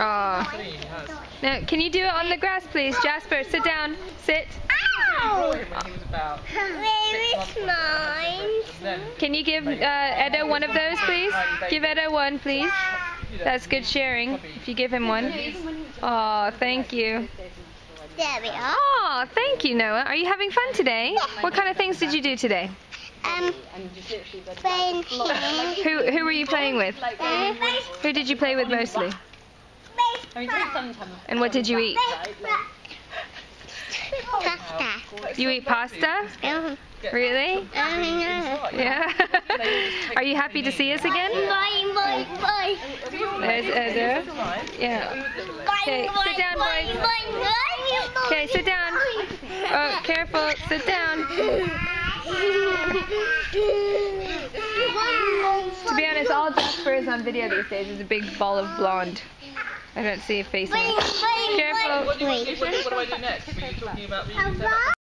Oh. Now, can you do it on the grass, please? Jasper, sit down. Sit. Ow! Where is mine? Can you give Edda one of those, please? Give Edda one, please. That's good sharing, if you give him one. Oh, thank you. There we are. Oh, thank you, Noah. Are you having fun today? What kind of things did you do today? Playing. Who were you playing with? Who did you play with mostly? And what did you eat? Pasta. You eat pasta? Really? Yeah. Are you happy to see us again? Bye. There's Edda. Yeah. Okay, sit down, boys. Okay, sit down. Oh, careful. Sit down. To be honest, all Jasper is on video these days is a big ball of blonde. I don't see a face in it. Careful. What do I do next? Were you talking about